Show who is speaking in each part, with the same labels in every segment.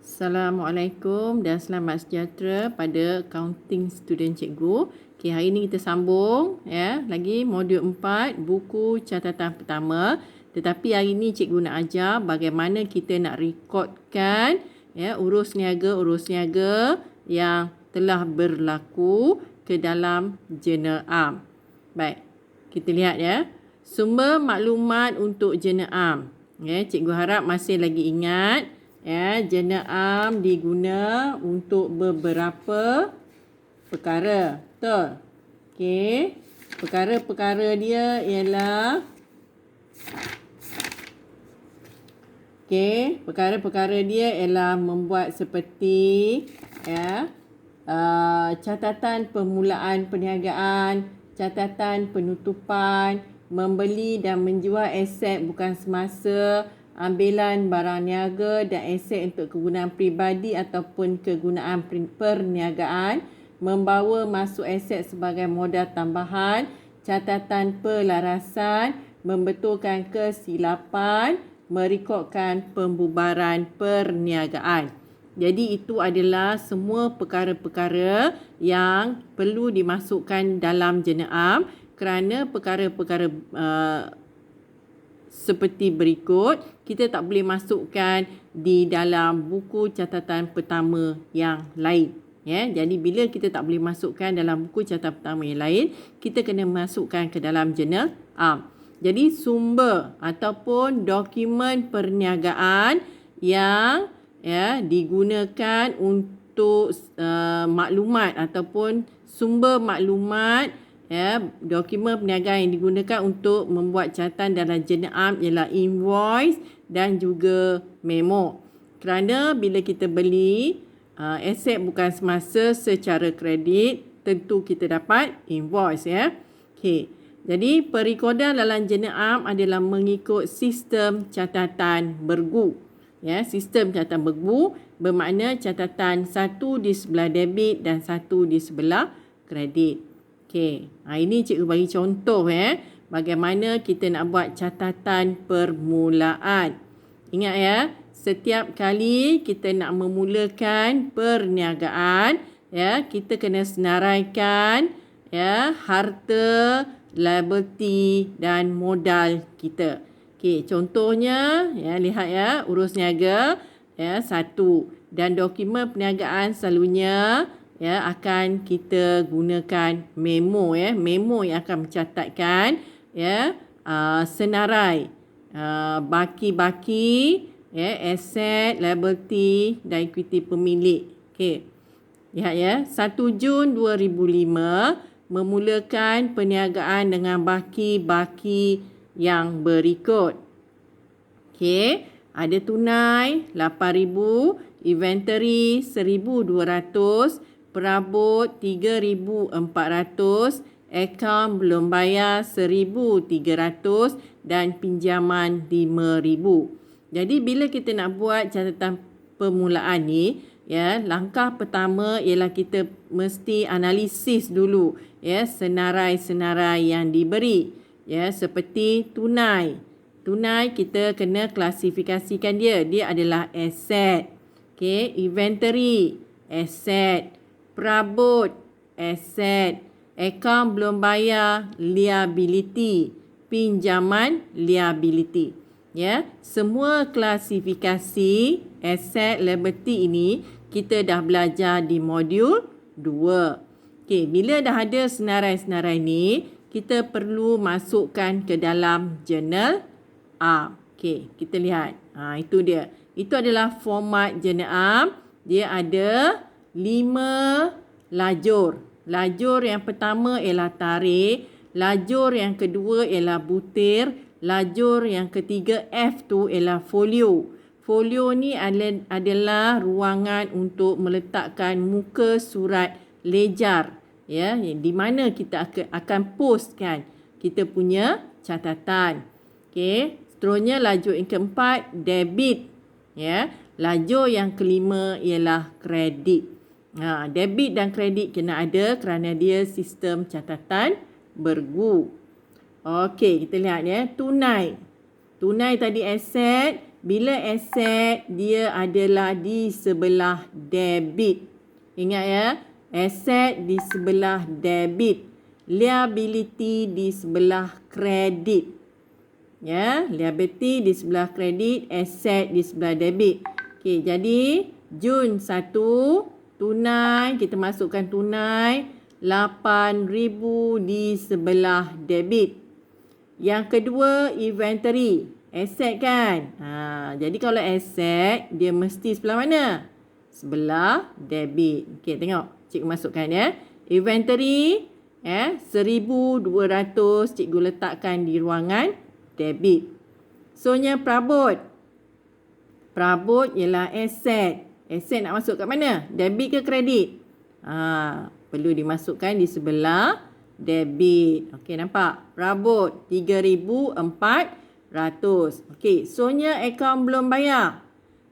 Speaker 1: Assalamualaikum dan selamat sejahtera pada Accounting Student Cikgu. Okey, hari ini kita sambung lagi modul 4 buku catatan pertama. Tetapi hari ini cikgu nak ajar bagaimana kita nak rekodkan urus niaga yang telah berlaku ke dalam jurnal am. Baik. Kita lihat sumber maklumat untuk jurnal am. Cikgu harap masih lagi ingat jurnal am diguna untuk beberapa perkara. Betul? Okey. Perkara-perkara dia ialah membuat seperti catatan permulaan perniagaan, catatan penutupan, membeli dan menjual aset bukan semasa, ambilan barang niaga dan aset untuk kegunaan peribadi ataupun kegunaan perniagaan, membawa masuk aset sebagai modal tambahan, catatan pelarasan, membetulkan kesilapan, merekodkan pembubaran perniagaan. Jadi itu adalah semua perkara-perkara yang perlu dimasukkan dalam jurnal am kerana perkara-perkara seperti berikut kita tak boleh masukkan di dalam buku catatan pertama yang lain. Jadi bila kita tak boleh masukkan dalam buku catatan pertama yang lain, kita kena masukkan ke dalam jurnal am. Jadi sumber ataupun dokumen perniagaan yang digunakan untuk maklumat ataupun sumber maklumat dokumen perniagaan yang digunakan untuk membuat catatan dalam jurnal am ialah invoice dan juga memo. Kerana bila kita beli aset bukan semasa secara kredit, tentu kita dapat invoice Okey. Jadi perekodan dalam jurnal am adalah mengikut sistem catatan bergu. Sistem catatan bergu bermakna catatan satu di sebelah debit dan satu di sebelah kredit. Okey. Ini cikgu bagi contoh bagaimana kita nak buat catatan permulaan. Ingat setiap kali kita nak memulakan perniagaan, kita kena senaraikan harta, liability dan modal kita. Okey, contohnya lihat urus niaga satu dan dokumen perniagaan selalunya akan kita gunakan memo memo yang akan mencatatkan senarai baki-baki aset, liability dan equity pemilik. Okey. Lihat 1 Jun 2005 memulakan perniagaan dengan baki-baki yang berikut. Okey, ada tunai 8,000, inventory 1,200, perabot 3,400, akaun belum bayar 1,300 dan pinjaman 5,000. Jadi bila kita nak buat catatan permulaan ni, langkah pertama ialah kita mesti analisis dulu senarai-senarai yang diberi. Seperti tunai. Tunai kita kena klasifikasikan dia. Dia adalah aset. Okey, inventory, aset. Perabot, aset. Akaun belum bayar, liability. Pinjaman, liability. Semua klasifikasi aset liability ini kita dah belajar di modul 2. Okey, bila dah ada senarai-senarai ni, kita perlu masukkan ke dalam jurnal am. Okey, kita lihat. Itu dia. Itu adalah format jurnal am. Dia ada 5 lajur. Lajur yang pertama ialah tarikh, lajur yang kedua ialah butir, lajur yang ketiga F tu ialah folio. Folio ni adalah ruangan untuk meletakkan muka surat ledger. Di mana kita akan postkan kita punya catatan. Okey, seterusnya lajur yang keempat debit. Lajur yang kelima ialah kredit. Debit dan kredit kena ada kerana dia sistem catatan bergu. Okey, kita lihat tunai. Tunai tadi aset, Bila aset dia adalah di sebelah debit. Ingat ya, aset di sebelah debit. Liability di sebelah kredit. Ya, liability di sebelah kredit, aset di sebelah debit. Okey, jadi Jun 1 tunai, kita masukkan tunai 8,000 di sebelah debit. Yang kedua, inventory. Aset kan? Jadi kalau aset, dia mesti sebelah mana? Sebelah debit. Okey, tengok. Cikgu masukkan ya. Inventory 1,200 cikgu letakkan di ruangan debit. So-nya perabot. Perabot ialah aset. Aset nak masuk kat mana? Debit ke kredit? Perlu dimasukkan di sebelah debit. Okey, nampak? Perabot 3,400. Okey, so-nya akaun belum bayar.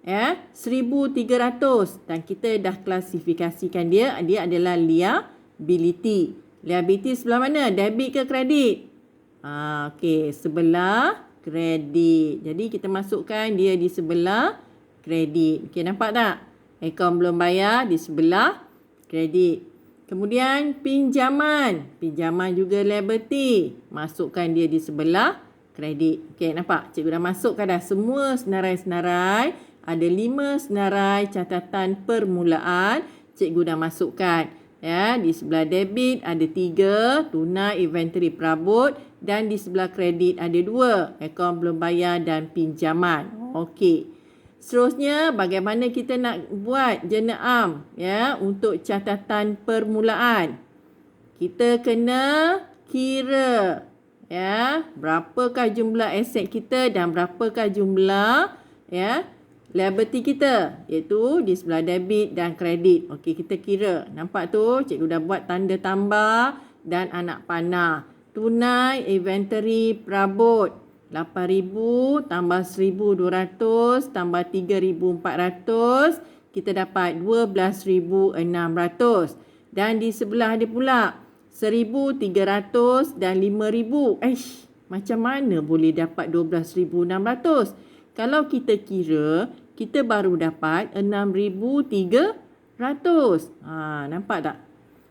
Speaker 1: 1,300 dan kita dah klasifikasikan dia adalah liability. Liability sebelah mana? Debit ke kredit? Okey, sebelah kredit. Jadi kita masukkan dia di sebelah kredit. Okey, nampak tak? Akaun belum bayar di sebelah kredit. Kemudian pinjaman. Pinjaman juga liability. Masukkan dia di sebelah kredit. Okey, nampak? Cikgu dah masukkan dah semua senarai-senarai. Ada 5 senarai catatan permulaan. Cikgu dah masukkan. Ya, di sebelah debit ada 3, tunai, inventory, perabot. Dan di sebelah kredit ada 2, akaun belum bayar dan pinjaman. Okey. Seterusnya, bagaimana kita nak buat jurnal am ya untuk catatan permulaan? Kita kena kira ya berapakah jumlah aset kita dan berapakah jumlah ya liability kita, iaitu di sebelah debit dan kredit. Okey, kita kira. Nampak tu, cikgu dah buat tanda tambah dan anak panah. Tunai, inventory, perabot 8,000 tambah 1,200 tambah 3,400, kita dapat 12,600. Dan di sebelah dia pula 1,300 dan 5,000. Macam mana boleh dapat 12,600? Kalau kita kira, kita baru dapat 6,300. Nampak tak?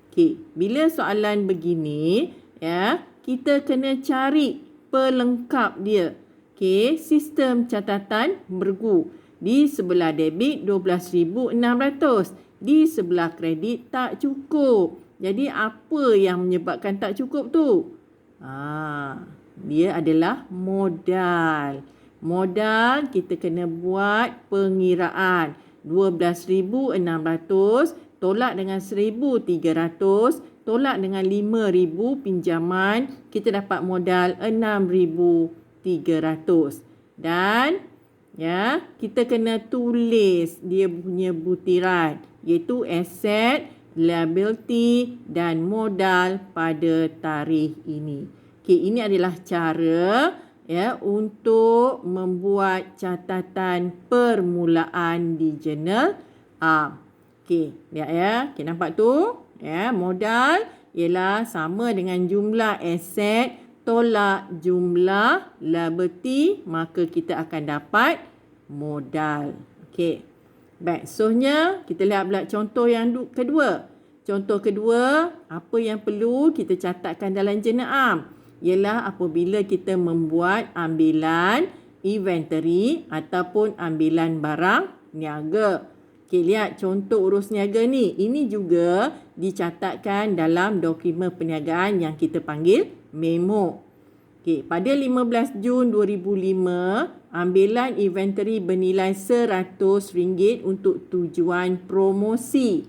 Speaker 1: Okey, bila soalan begini, ya, kita kena cari pelengkap dia. Okey, sistem catatan bergu. Di sebelah debit 12,600. Di sebelah kredit tak cukup. Jadi apa yang menyebabkan tak cukup tu? Dia adalah modal. Modal kita kena buat pengiraan. 12,600 tolak dengan 1,300 tolak dengan 5,000 pinjaman, kita dapat modal 6,300. Dan ya, kita kena tulis dia punya butiran, iaitu aset, liability dan modal pada tarikh ini. Okey, ini adalah cara ya untuk membuat catatan permulaan di jurnal am. Okey, lihat ya. Okey, nampak tu? Ya, modal ialah sama dengan jumlah aset tolak jumlah liability, maka kita akan dapat modal. Okey. Baik, soalnya kita lihat pula contoh yang kedua. Contoh kedua, apa yang perlu kita catatkan dalam jurnal am ialah apabila kita membuat ambilan inventory ataupun ambilan barang niaga. Okey, lihat contoh urus niaga ni. Ini juga dicatatkan dalam dokumen perniagaan yang kita panggil memo. Okey, pada 15 Jun 2005, ambilan inventory bernilai RM100 untuk tujuan promosi.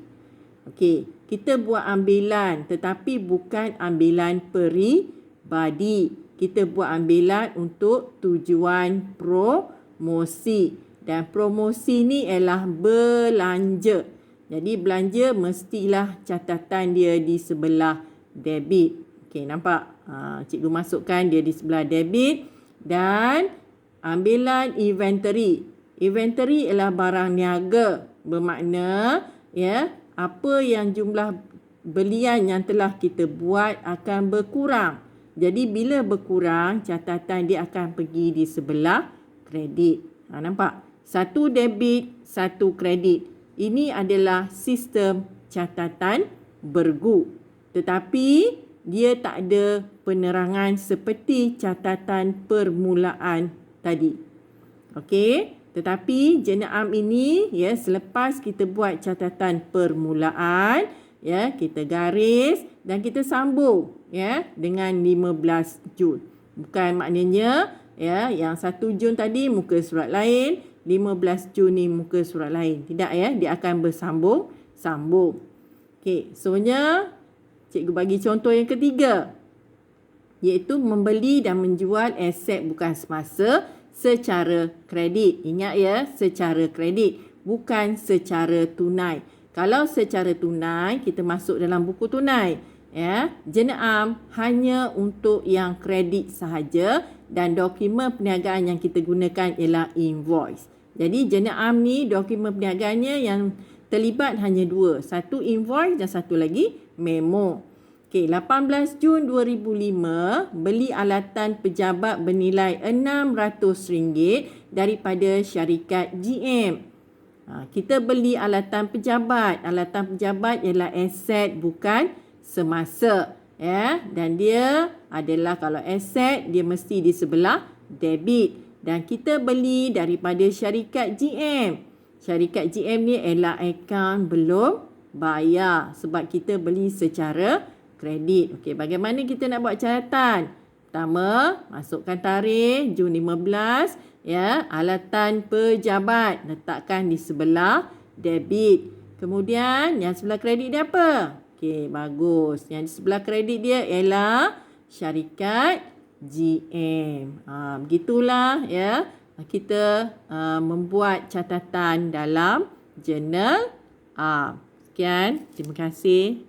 Speaker 1: Okey, kita buat ambilan tetapi bukan ambilan peribadi. Kita buat ambilan untuk tujuan promosi. Dan promosi ni ialah belanja. Jadi belanja mestilah catatan dia di sebelah debit. Okey, nampak? Cikgu masukkan dia di sebelah debit. Dan ambilan inventory. Inventory ialah barang niaga. Bermakna ya, apa yang jumlah belian yang telah kita buat akan berkurang. Jadi bila berkurang, catatan dia akan pergi di sebelah kredit. Nampak? Satu debit, satu kredit. Ini adalah sistem catatan bergu. Tetapi dia tak ada penerangan seperti catatan permulaan tadi. Okey, tetapi jurnal am ini ya, selepas kita buat catatan permulaan ya, kita garis dan kita sambung ya dengan 15 Jun. Bukan maknanya ya yang 1 Jun tadi muka surat lain, 15 Jun ni muka surat lain. Tidak ya, dia akan bersambung-sambung. Okey, soalnya cikgu bagi contoh yang ketiga, iaitu membeli dan menjual aset bukan semasa secara kredit. Ingat ya, secara kredit, bukan secara tunai. Kalau secara tunai, kita masuk dalam buku tunai. Ya, jurnal am hanya untuk yang kredit sahaja dan dokumen perniagaan yang kita gunakan ialah invoice. Jadi jurnal am ni dokumen perniagaannya yang terlibat hanya dua. Satu invoice dan satu lagi memo. Okey, 18 Jun 2005 beli alatan pejabat bernilai RM600 daripada syarikat GM. Kita beli alatan pejabat. Alatan pejabat ialah aset bukan semasa. Ya, dan dia adalah kalau aset dia mesti di sebelah debit. Dan kita beli daripada syarikat GM. Syarikat GM ni ialah akaun belum bayar sebab kita beli secara kredit. Okey, bagaimana kita nak buat catatan? Pertama, masukkan tarikh Jun 15 ya, alatan pejabat letakkan di sebelah debit. Kemudian yang sebelah kredit dia apa? Okey, bagus. Yang di sebelah kredit dia ialah syarikat GM. Begitulah ya kita membuat catatan dalam jurnal am. Sekian, terima kasih.